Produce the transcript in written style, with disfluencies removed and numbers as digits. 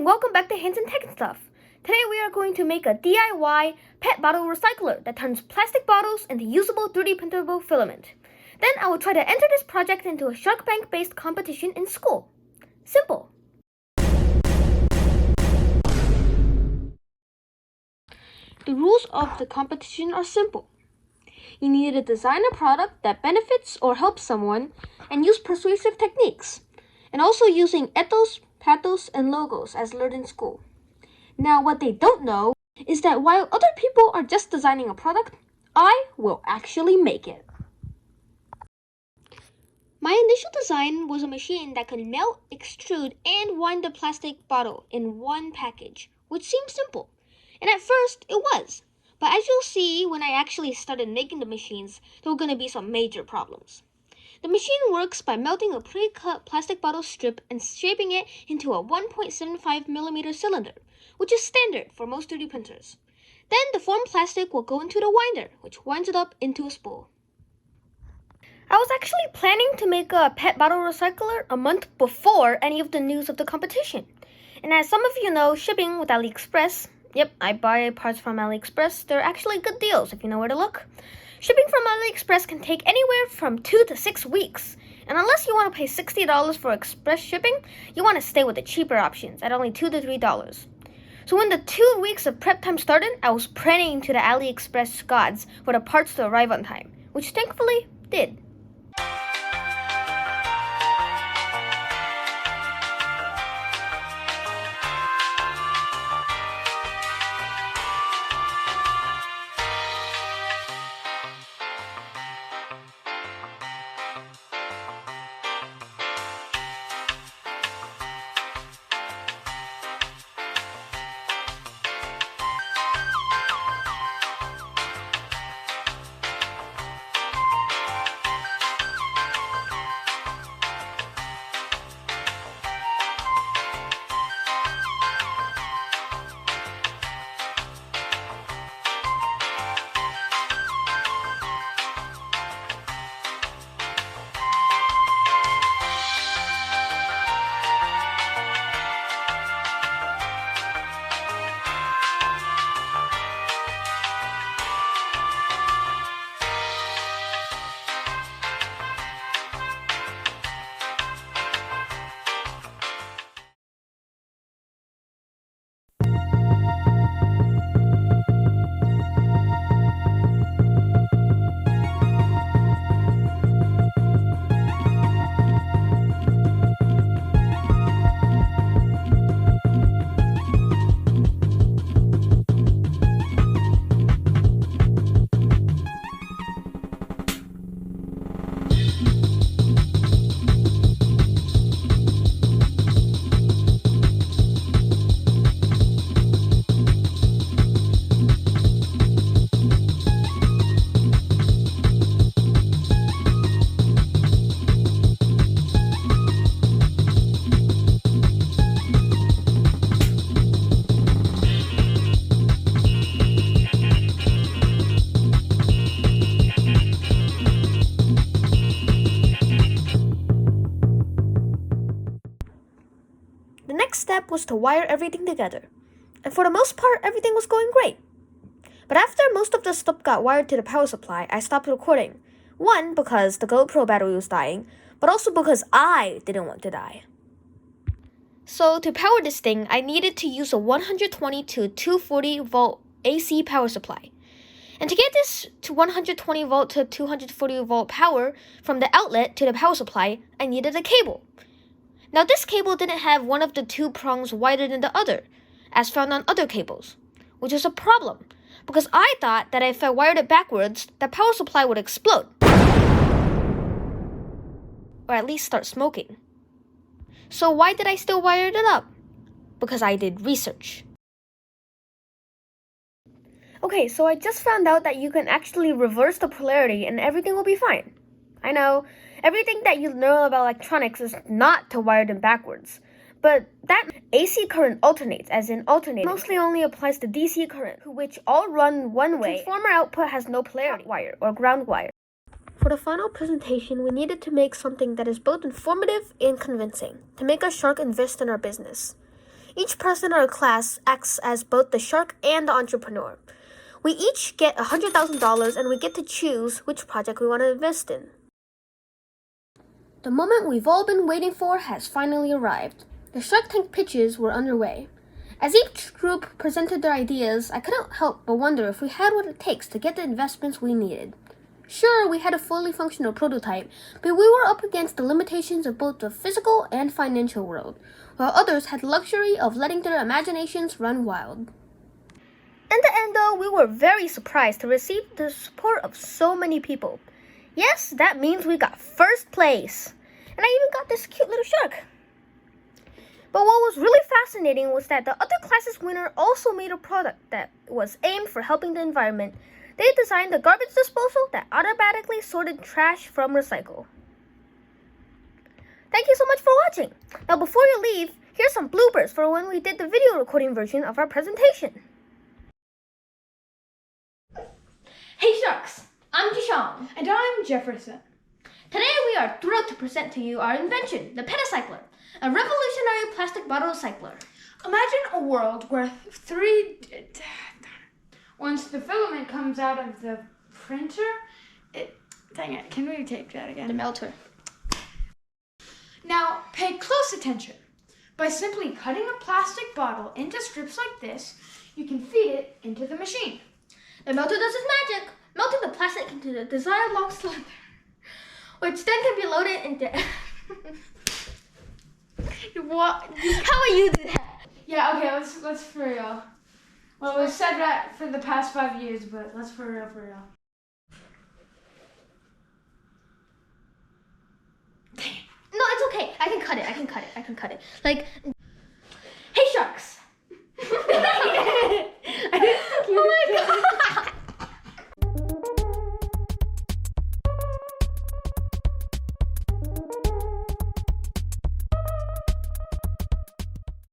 and welcome back to Hands and Tech and Stuff. Today we are going to make a DIY PET bottle recycler that turns plastic bottles into usable 3D printable filament. Then I will try to enter this project into a Shark Bank based competition in school. Simple. The rules of the competition are simple. You need to design a product that benefits or helps someone and use persuasive techniques, and also using ethos, pathos, and logos as learned in school. Now, what they don't know is that while other people are just designing a product, I will actually make it. My initial design was a machine that could melt, extrude, and wind the plastic bottle in one package, which seemed simple. And at first, it was. But as you'll see, when I actually started making the machines, there were going to be some major problems. The machine works by melting a pre-cut plastic bottle strip and shaping it into a 1.75mm cylinder, which is standard for most 3D printers. Then the formed plastic will go into the winder, which winds it up into a spool. I was actually planning to make a PET bottle recycler a month before any of the news of the competition. And as some of you know, shipping with AliExpress, yep, I buy parts from AliExpress, they're actually good deals if you know where to look. Shipping from AliExpress can take anywhere from 2 to 6 weeks. And unless you want to pay $60 for express shipping, you want to stay with the cheaper options at only $2 to $3. So when the 2 weeks of prep time started, I was praying to the AliExpress gods for the parts to arrive on time, which thankfully did. The next step was to wire everything together, and for the most part, everything was going great. But after most of the stuff got wired to the power supply, I stopped recording. One, because the GoPro battery was dying, but also because I didn't want to die. So to power this thing, I needed to use a 120 to 240 volt AC power supply. And to get this to 120 volt to 240 volt power from the outlet to the power supply, I needed a cable. Now this cable didn't have one of the two prongs wider than the other, as found on other cables, which is a problem, because I thought that if I wired it backwards, the power supply would explode. Or at least start smoking. So why did I still wire it up? Because I did research. Okay, so I just found out that you can actually reverse the polarity and everything will be fine. I know, everything that you know about electronics is not to wire them backwards. But that AC current alternates, as in alternating, mostly only applies to DC current, which all run one way. Transformer output has no polarity wire or ground wire. For the final presentation, we needed to make something that is both informative and convincing, to make a shark invest in our business. Each person in our class acts as both the shark and the entrepreneur. We each get $100,000 and we get to choose which project we want to invest in. The moment we've all been waiting for has finally arrived. The Shark Tank pitches were underway. As each group presented their ideas, I couldn't help but wonder if we had what it takes to get the investments we needed. Sure, we had a fully functional prototype, but we were up against the limitations of both the physical and financial world, while others had the luxury of letting their imaginations run wild. In the end, though, we were very surprised to receive the support of so many people. Yes, that means we got first place. And I even got this cute little shark. But what was really fascinating was that the other class's winner also made a product that was aimed for helping the environment. They designed a garbage disposal that automatically sorted trash from recycle. Thank you so much for watching. Now before you leave, here's some bloopers for when we did the video recording version of our presentation. Hey Sharks, I'm Jishang. And I'm Jefferson. Today we are thrilled to present to you our invention, the Petacycler, a revolutionary plastic bottle recycler. Imagine a world where once the filament comes out of the printer, dang it, can we take that again? The melter. Now, pay close attention. By simply cutting a plastic bottle into strips like this, you can feed it into the machine. The melter does its magic, melting the plastic into the desired long cylinder, which then can be loaded into... What? How will you do that? Yeah, okay, let's for real. Well, we've said that for the past 5 years, but let's for real, for real. No, it's okay. I can cut it. Like...